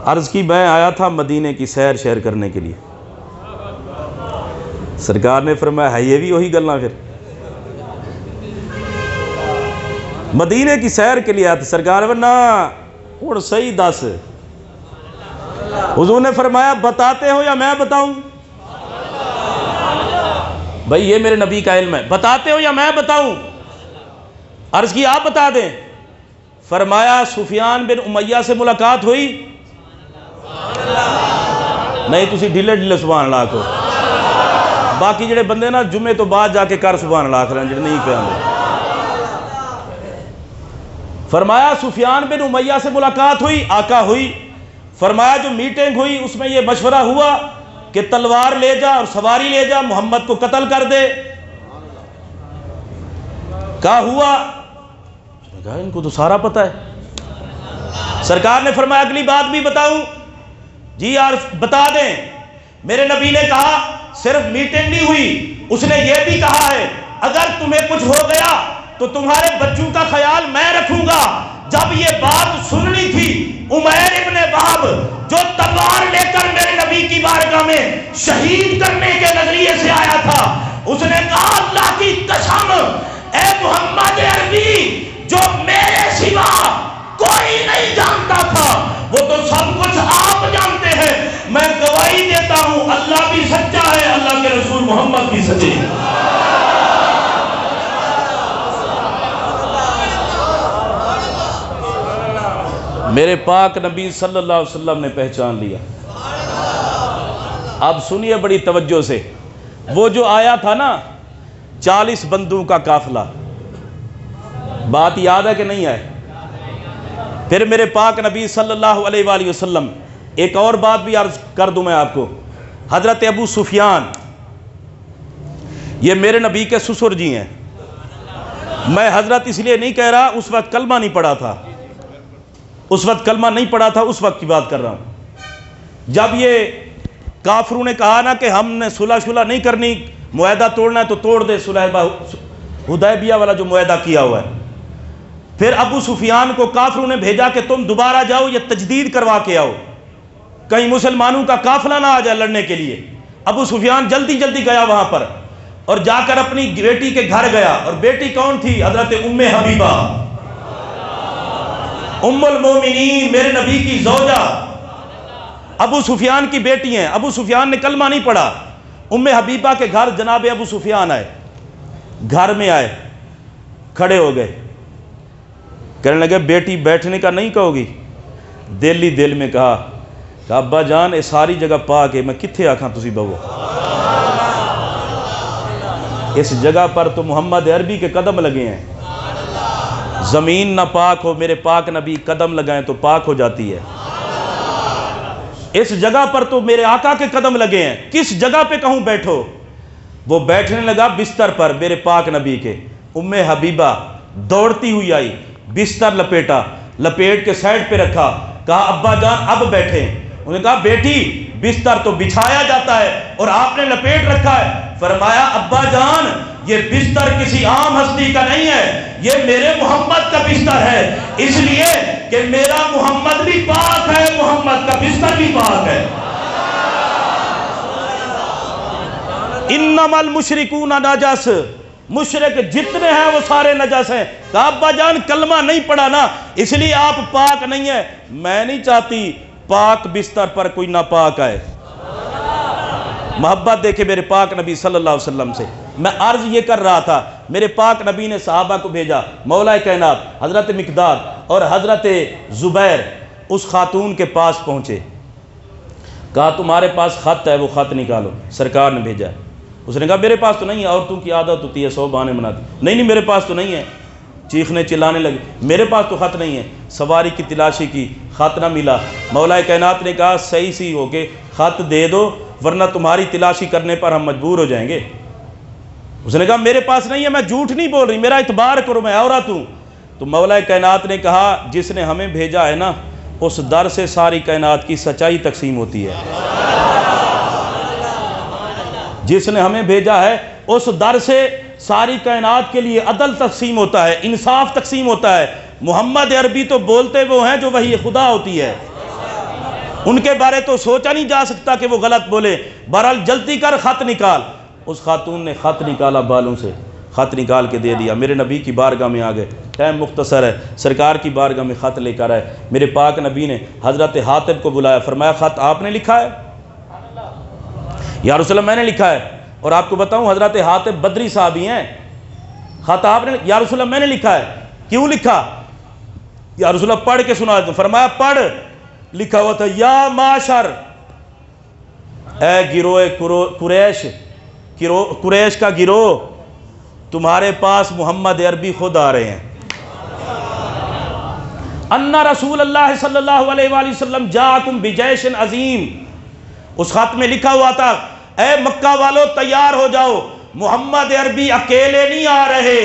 عرض کی میں آیا تھا مدینے کی سیر شیر کرنے کے لیے۔ سرکار نے فرمایا ہے یہ بھی وہی گلنا پھر مدینے کی سیر کے لیے آیا تھا؟ سرکار نے فرمایا اور صحیح دس۔ حضور نے فرمایا بتاتے ہو یا میں بتاؤں؟ بھائی یہ میرے نبی کا علم ہے، بتاتے ہو یا میں بتاؤں؟ عرض کی آپ بتا دیں۔ فرمایا سفیان بن امیہ سے ملاقات ہوئی؟ نہیں تسی ڈھیلے ڈھیلے سبحان اللہ کو باقی جڑے بندے نا جمعے تو بعد جا کے کر سبحان اللہ کریں جڑے نہیں کہیں فرمایا سفیان بن امیہ سے ملاقات ہوئی آقا ہوئی فرمایا جو میٹنگ ہوئی اس میں یہ مشورہ ہوا کہ تلوار لے جا اور سواری لے جا محمد کو قتل کر دے کہا ہوا کہا ان کو تو سارا پتہ ہے سرکار نے فرمایا اگلی بات بھی بتاؤں جی یار بتا دیں میرے نبی نے کہا صرف میٹنگ نہیں ہوئی اس نے یہ بھی کہا ہے اگر تمہیں کچھ ہو گیا تو تمہارے بچوں کا خیال میں رکھوں گا جب یہ بات سننی تھی عمیر ابن وہب جو تلوار لے کر میرے نبی کی بارگاہ میں شہید کرنے کے نظریے سے آیا تھا اس نے کہا اللہ کی قسم اے محمد عربی جو میرے سوا کوئی نہیں جانتا تھا وہ تو سب کچھ آپ جانتے ہیں میں گواہی دیتا ہوں اللہ بھی سچا ہے اللہ کے رسول محمد بھی سچے ہیں میرے پاک نبی صلی اللہ علیہ وسلم نے پہچان لیا اب سنیے بڑی توجہ سے وہ جو آیا تھا نا 40 بندوں کا قافلہ بات یاد ہے کہ نہیں ہے پھر میرے پاک نبی صلی اللہ علیہ وآلہ وسلم ایک اور بات بھی عرض کر دوں میں آپ کو حضرت ابو سفیان یہ میرے نبی کے سسر جی ہیں میں حضرت اس لیے نہیں کہہ رہا اس وقت کلمہ نہیں پڑھا تھا اس وقت کلمہ نہیں پڑھا تھا اس وقت کی بات کر رہا ہوں جب یہ کافروں نے کہا نا کہ ہم نے صلح شلح نہیں کرنی معاہدہ توڑنا ہے تو توڑ دے صلح حدیبیہ والا جو معاہدہ کیا ہوا ہے پھر ابو سفیان کو کافروں نے بھیجا کہ تم دوبارہ جاؤ یہ تجدید کروا کے آؤ کہیں مسلمانوں کا قافلہ نہ آ جائے لڑنے کے لیے ابو سفیان جلدی جلدی گیا وہاں پر اور جا کر اپنی بیٹی کے گھر گیا اور بیٹی کون تھی حضرت ام حبیبہ ام المومنین میرے نبی کی زوجہ ابو سفیان کی بیٹی ہیں ابو سفیان نے کلمہ نہیں پڑھا ام حبیبہ کے گھر جناب ابو سفیان آئے گھر میں آئے کھڑے ہو گئے کہنے لگے بیٹی بیٹھنے کا نہیں کہو گی دل ہی دل میں کہا کہ ابا جان اے ساری جگہ پاک ہے میں کتھے آکھاں تسی بہو اس جگہ پر تو محمد عربی کے قدم لگے ہیں زمین نہ پاک ہو میرے پاک نبی قدم لگائیں تو پاک ہو جاتی ہے اس جگہ پر تو میرے آقا کے قدم لگے ہیں کس جگہ پہ کہوں بیٹھو وہ بیٹھنے لگا بستر پر میرے پاک نبی کے ام حبیبہ دوڑتی ہوئی آئی بستر لپیٹا لپیٹ کے سائڈ پہ رکھا کہا ابا جان اب بیٹھے انہوں نے کہا بیٹی بستر تو بچھایا جاتا ہے اور آپ نے لپیٹ رکھا ہے فرمایا ابا جان یہ بستر کسی عام ہستی کا نہیں ہے یہ میرے محمد کا بستر ہے اس لیے کہ میرا محمد بھی پاک ہے محمد کا بستر بھی پاک ہے انما المشرکون نجس مشرک جتنے ہیں وہ سارے نجس ہیں کہا ابا جان کلمہ نہیں پڑھا نا اس لیے آپ پاک نہیں ہیں میں نہیں چاہتی پاک بستر پر کوئی ناپاک آئے محبت دیکھے میرے پاک نبی صلی اللہ علیہ وسلم سے میں عرض یہ کر رہا تھا میرے پاک نبی نے صحابہ کو بھیجا مولا کائنات حضرت مقداد اور حضرت زبیر اس خاتون کے پاس پہنچے کہا تمہارے پاس خط ہے وہ خط نکالو سرکار نے بھیجا اس نے کہا میرے پاس تو نہیں ہے عورتوں کی عادت ہوتی ہے 100 بہانے بناتی نہیں میرے پاس تو نہیں ہے چیخنے چلانے لگے میرے پاس تو خط نہیں ہے سواری کی تلاشی کی خط نہ ملا مولا کائنات نے کہا صحیح سی ہو کے خط دے دو ورنہ تمہاری تلاشی کرنے پر ہم مجبور ہو جائیں گے اس نے کہا میرے پاس نہیں ہے میں جھوٹ نہیں بول رہی میرا اعتبار کرو میں عورت ہوں تو مولا کائنات نے کہا جس نے ہمیں بھیجا ہے نا اس در سے ساری کائنات کی سچائی تقسیم ہوتی ہے جس نے ہمیں بھیجا ہے اس در سے ساری کائنات کے لیے عدل تقسیم ہوتا ہے انصاف تقسیم ہوتا ہے محمد عربی تو بولتے وہ ہیں جو وحی خدا ہوتی ہے ان کے بارے تو سوچا نہیں جا سکتا کہ وہ غلط بولے بہرحال جلدی کر خط نکال اس خاتون نے خط نکالا بالوں سے خط نکال کے دے دیا میرے نبی کی بارگاہ میں آ گئے ٹائم مختصر ہے سرکار کی بارگاہ میں خط لے کر آئے میرے پاک نبی نے حضرت حاتب کو بلایا فرمایا خط آپ نے لکھا ہے یا رسول اللہ میں نے لکھا ہے اور آپ کو بتاؤں حضرت حاتب بدری صحابی ہیں خط آپ نے یا رسول اللہ میں نے لکھا ہے کیوں لکھا یا رسول اللہ پڑھ کے سنا دیتا ہوں فرمایا پڑھ لکھا ہوا تھا یا معاشر، اے گروہ قریش کا گروہ، تمہارے پاس محمد عربی خود آ رہے ہیں۔ ان رسول اللہ صلی اللہ علیہ وآلہ وسلم جاءکم بجیش عظیم، اس خط میں لکھا ہوا تھا اے مکہ والو تیار ہو جاؤ، محمد عربی اکیلے نہیں آ رہے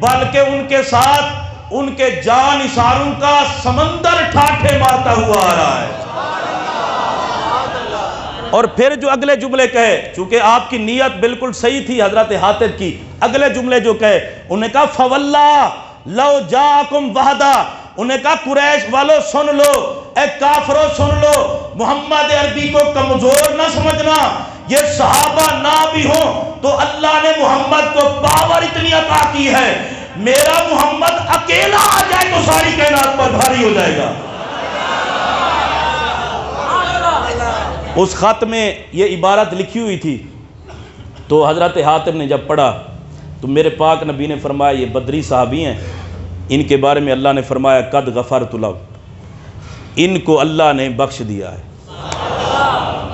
بلکہ ان کے ساتھ ان کے جان نثاروں کا سمندر ٹھاٹھے مارتا ہوا آ رہا ہے۔ اور پھر جو اگلے جملے کہے، چونکہ آپ کی نیت بالکل صحیح تھی حضرت حاتب کی، اگلے جملے جو کہے انہوں نے کہا فواللہ لو جاءکم وحدہ، انہوں نے کہا قریش والو سن لو، اے کافرو سن لو، محمد عربی کو کمزور نہ سمجھنا، یہ صحابہ نہ بھی ہوں تو اللہ نے محمد کو پاور اتنی عطا کی ہے، میرا محمد اکیلا آ جائے تو ساری کائنات پر بھاری ہو جائے گا۔ اس خط میں یہ عبارت لکھی ہوئی تھی، تو حضرت حاتم نے جب پڑھا تو میرے پاک نبی نے فرمایا یہ بدری صحابی ہیں، ان کے بارے میں اللہ نے فرمایا قد غفرت لہم، ان کو اللہ نے بخش دیا ہے،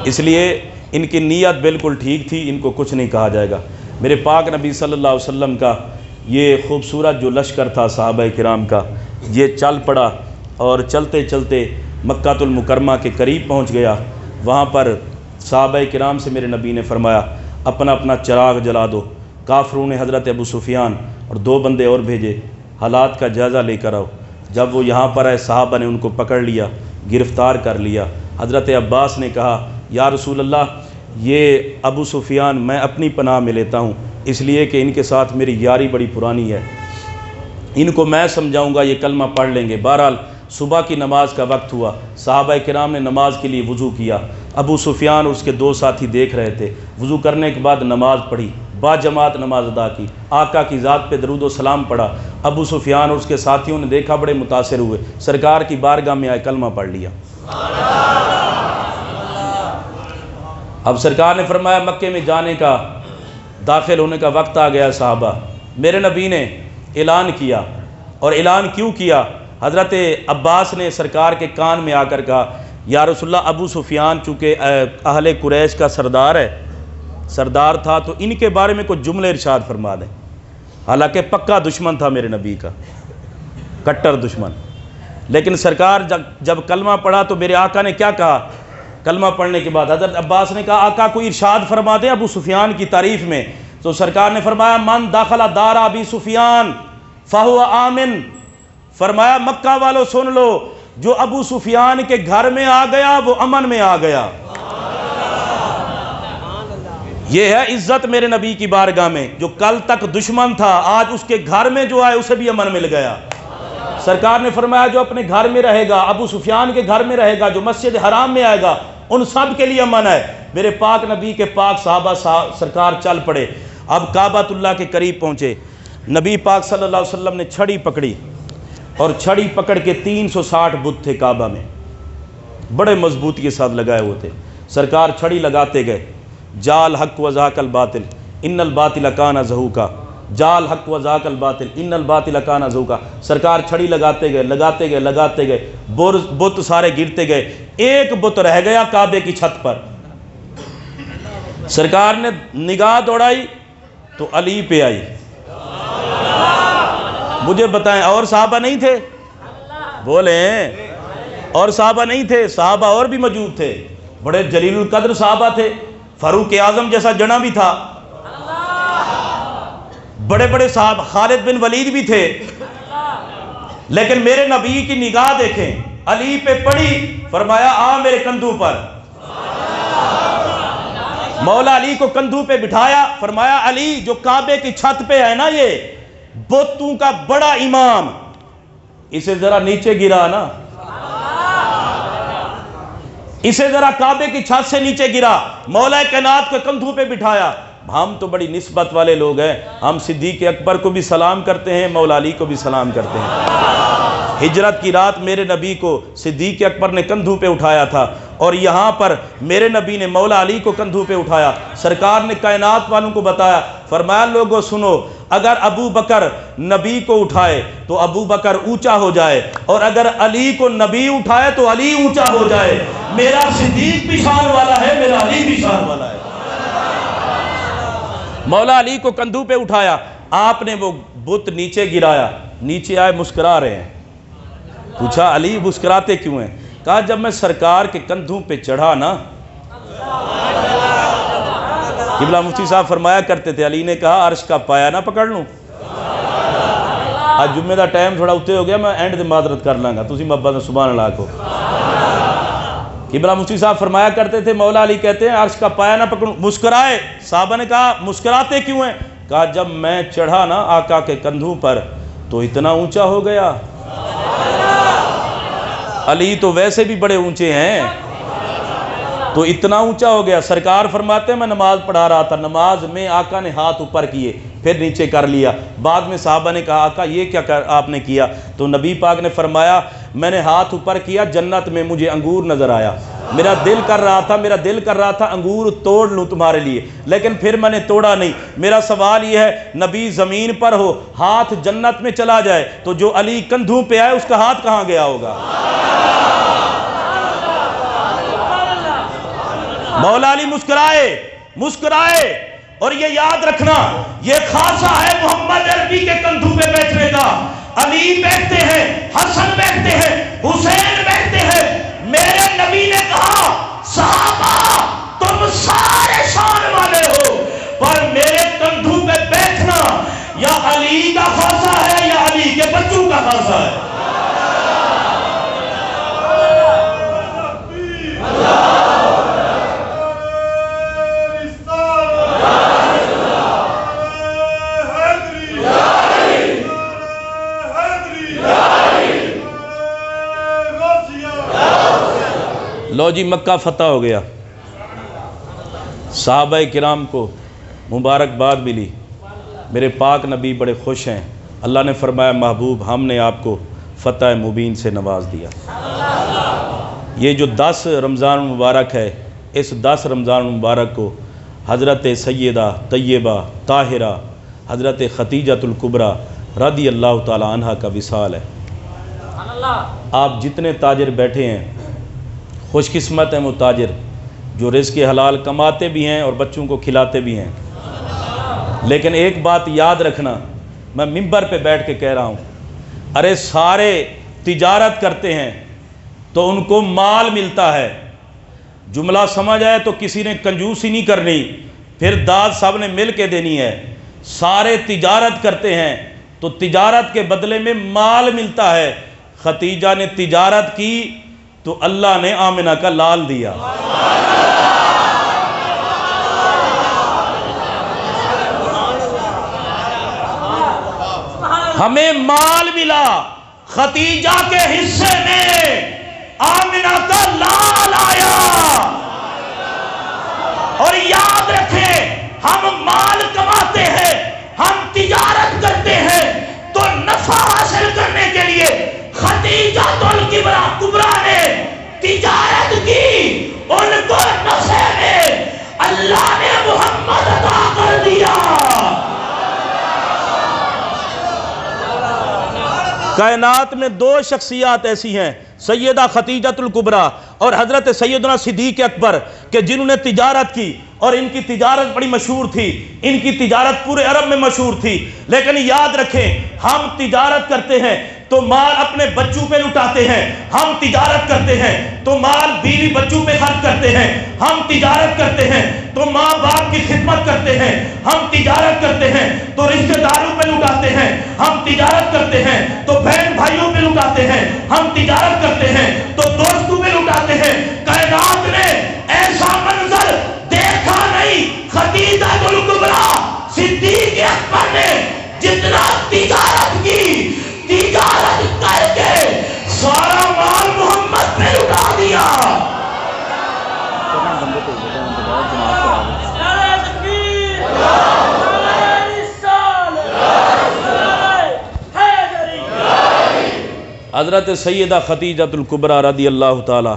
اس لیے ان کی نیت بالکل ٹھیک تھی، ان کو کچھ نہیں کہا جائے گا۔ میرے پاک نبی صلی اللہ علیہ وسلم کا یہ خوبصورت جو لشکر تھا صحابہ کرام کا، یہ چل پڑا اور چلتے چلتے مکہ المکرمہ کے قریب پہنچ گیا۔ وہاں پر صحابہ کرام سے میرے نبی نے فرمایا اپنا اپنا چراغ جلا دو۔ کافروں نے حضرت ابو سفیان اور 2 بندے اور بھیجے، حالات کا جائزہ لے کر آؤ۔ جب وہ یہاں پر آئے صحابہ نے ان کو پکڑ لیا، گرفتار کر لیا۔ حضرت عباس نے کہا یا رسول اللہ یہ ابو سفیان میں اپنی پناہ میں لیتا ہوں، اس لیے کہ ان کے ساتھ میری یاری بڑی پرانی ہے، ان کو میں سمجھاؤں گا یہ کلمہ پڑھ لیں گے۔ بہرحال صبح کی نماز کا وقت ہوا، صحابہ کرام نے نماز کے لیے وضو کیا، ابو سفیان اور اس کے 2 ساتھی دیکھ رہے تھے، وضو کرنے کے بعد نماز پڑھی، با جماعت نماز ادا کی، آقا کی ذات پہ درود و سلام پڑھا۔ ابو سفیان اور اس کے ساتھیوں نے دیکھا، بڑے متاثر ہوئے، سرکار کی بارگاہ میں آئے، کلمہ پڑھ لیا۔ اب سرکار نے فرمایا مکے میں جانے کا، داخل ہونے کا وقت آ گیا صحابہ۔ میرے نبی نے اعلان کیا، اور اعلان کیوں کیا؟ حضرت عباس نے سرکار کے کان میں آ کر کہا یا رسول اللہ ابو سفیان چونکہ اہل قریش کا سردار تھا، تو ان کے بارے میں کچھ جملے ارشاد فرما دیں۔ حالانکہ پکا دشمن تھا میرے نبی کا، کٹر دشمن، لیکن سرکار جب کلمہ پڑھا تو میرے آقا نے کیا کہا؟ کلمہ پڑھنے کے بعد حضرت عباس نے کہا آقا کوئی ارشاد فرما دے ابو سفیان کی تعریف میں، تو سرکار نے فرمایا من دخل دار ابی سفیان فہو آمن، فرمایا مکہ والو سن لو، جو ابو سفیان کے گھر میں آ گیا وہ امن میں آ گیا۔ یہ ہے عزت میرے نبی کی بارگاہ میں، جو کل تک دشمن تھا آج اس کے گھر میں جو آئے اسے بھی امن مل گیا۔ سرکار نے فرمایا جو اپنے گھر میں رہے گا، ابو سفیان کے گھر میں رہے گا، جو مسجد حرام میں آئے گا، ان سب کے لیے امن ہے۔ میرے پاک نبی کے پاک صحابہ سرکار چل پڑے، اب کعبۃ اللہ کے قریب پہنچے۔ نبی پاک صلی اللہ علیہ وسلم نے چھڑی پکڑی، اور چھڑی پکڑ کے 360 بت تھے کعبہ میں، بڑے مضبوطی کے ساتھ لگائے ہوئے تھے۔ سرکار چھڑی لگاتے گئے، جال حق و ذاک الباطل ان الباطل کان زہوقا، جال حق و ذاک الباطل ان الباطل کان زہوقا۔ سرکار چھڑی لگاتے گئے، بت سارے گرتے گئے، ایک بت رہ گیا کعبے کی چھت پر۔ سرکار نے نگاہ دوڑائی تو علی پہ آئی۔ مجھے بتائیں اور صحابہ نہیں تھے؟ بولیں اور صحابہ نہیں تھے؟ صحابہ اور بھی موجود تھے، بڑے جلیل القدر صحابہ تھے، فاروق اعظم جیسا جنا بھی تھا، بڑے بڑے صحابہ، خالد بن ولید بھی تھے، لیکن میرے نبی کی نگاہ دیکھیں، علی پہ پڑی، فرمایا آ میرے کندھوں پر۔ مولا علی کو کندھوں پہ بٹھایا، فرمایا علی جو کعبے کی چھت پہ ہے نا، یہ بتوں کا بڑا امام، اسے ذرا نیچے گرا نا، اسے ذرا کعبے کی چھت سے نیچے گرا، مولا کائنات کو کندھوں پہ بٹھایا۔ ہم تو بڑی نسبت والے لوگ ہیں، ہم صدیق اکبر کو بھی سلام کرتے ہیں، مولا علی کو بھی سلام کرتے ہیں۔ ہجرت کی رات میرے نبی کو صدیق اکبر نے کندھوں پہ اٹھایا تھا، اور یہاں پر میرے نبی نے مولا علی کو کندھوں پہ اٹھایا۔ سرکار نے کائنات والوں کو بتایا، فرمایا لوگوں سنو، اگر ابو بکر نبی کو اٹھائے تو ابو بکر اونچا ہو جائے، اور اگر علی کو نبی اٹھائے تو علی اونچا ہو جائے۔ میرا صدیق بھی شان والا ہے، میرا علی بھی شان والا ہے۔ مولا علی کو کندھوں پہ اٹھایا، آپ نے وہ بت نیچے گرایا، نیچے آئے مسکرا رہے ہیں۔ پوچھا علی مسکراتے کیوں ہیں؟ کہا جب میں سرکار کے کندھوں پہ چڑھا نا، قبلہ مفتی صاحب فرمایا کرتے تھے، علی نے کہا عرش کا پایا نہ پکڑ لوں۔ آج جمعے دا ٹائم تھوڑا اتنے ہو گیا، میں اینڈ دے معذرت کر لاں گا، تسی محبت سبحان اللہ کو۔ قبلہ مفتی صاحب فرمایا کرتے تھے، مولا علی کہتے ہیں عرش کا پایا نہ پکڑوں، مسکرائے۔ صحابہ نے کہا مسکراتے کیوں ہیں؟ کہا جب میں چڑھا نا آقا کے کندھوں پر تو اتنا اونچا ہو گیا۔ علی تو ویسے بھی بڑے اونچے ہیں، تو اتنا اونچا ہو گیا۔ سرکار فرماتے ہیں میں نماز پڑھا رہا تھا، نماز میں آقا نے ہاتھ اوپر کیے پھر نیچے کر لیا۔ بعد میں صحابہ نے کہا آقا یہ کیا آپ نے کیا؟ تو نبی پاک نے فرمایا میں نے ہاتھ اوپر کیا، جنت میں مجھے انگور نظر آیا، میرا دل کر رہا تھا انگور توڑ لوں تمہارے لیے، لیکن پھر میں نے توڑا نہیں۔ میرا سوال یہ ہے نبی زمین پر ہو، ہاتھ جنت میں چلا جائے، تو جو علی کندھوں پہ آئے اس کا ہاتھ کہاں گیا ہوگا؟ مولا علی مسکرائے، اور یہ یاد رکھنا یہ خاصہ ہے محمد عربی کے کندھوں پہ بیٹھنے کا۔ علی بیٹھتے ہیں، حسن بیٹھتے ہیں، حسین بیٹھتے ہیں۔ میرے نبی نے کہا صحابہ تم سارے شان والے ہو، پر میرے کندھوں پہ بیٹھنا یا علی کا خاصہ ہے یا علی کے بچوں کا خاصہ ہے۔ لو جی مکہ فتح ہو گیا، صحابہ کرام کو مبارکباد ملی، میرے پاک نبی بڑے خوش ہیں۔ اللہ نے فرمایا محبوب ہم نے آپ کو فتح مبین سے نواز دیا۔ یہ جو 10 رمضان مبارک ہے، اس 10 رمضان مبارک کو حضرت سیدہ طیبہ طاہرہ حضرت خدیجۃ الکبریٰ رضی اللہ تعالی عنہ کا وصال ہے۔ آپ جتنے تاجر بیٹھے ہیں خوش قسمت ہیں وہ تاجر جو رزق حلال کماتے بھی ہیں اور بچوں کو کھلاتے بھی ہیں۔ لیکن ایک بات یاد رکھنا، میں ممبر پہ بیٹھ کے کہہ رہا ہوں، ارے سارے تجارت کرتے ہیں تو ان کو مال ملتا ہے، جملہ سمجھ آئے تو کسی نے کنجوسی نہیں کرنی، پھر داد سب نے مل کے دینی ہے۔ سارے تجارت کرتے ہیں تو تجارت کے بدلے میں مال ملتا ہے۔ خدیجہ نے تجارت کی تو اللہ نے آمنہ کا لال دیا۔ ہمیں مال ملا، خدیجہ کے حصے میں آمنہ کا لال آیا۔ اور یاد رکھیں ہم مال کماتے ہیں، ہم تجارت کرتے ہیں تو نفع حاصل کرنے کے لیے خدیجۃ الکبریٰ نے تجارت کی، ان کو نفع میں اللہ نے محمد عطا کر دیا۔ کائنات میں 2 شخصیات ایسی ہیں، سیدہ خدیجۃ الکبریٰ اور حضرت سیدنا صدیق اکبر، کہ جنہوں نے تجارت کی اور ان کی تجارت بڑی مشہور تھی، ان کی تجارت پورے عرب میں مشہور تھی۔ لیکن یاد رکھیں ہم تجارت کرتے ہیں تو مال اپنے بچوں پہ لٹاتے ہیں، ہم تجارت کرتے ہیں تو مال بیوی بچوں پہ خرچ کرتے ہیں، ہم تجارت کرتے ہیں تو ماں باپ کی خدمت کرتے ہیں، ہم تجارت کرتے ہیں تو رشتہ داروں پہ لٹاتے ہیں، ہم تجارت کرتے ہیں تو بہن بھائیوں پہ لٹاتے ہیں، ہم تجارت کرتے ہیں تو دوستوں پہ لٹاتے ہیں۔ کائنات نے ایسا منظر دیکھا نہیں، خدیجۃ الکبریٰ صدیق اکبر نے جتنا تجارت کی، تجارت کر کے سارا مال محمد پہ لٹا دیا۔ حضرت سیدہ خدیجۃ الکبریٰ رضی اللہ تعالی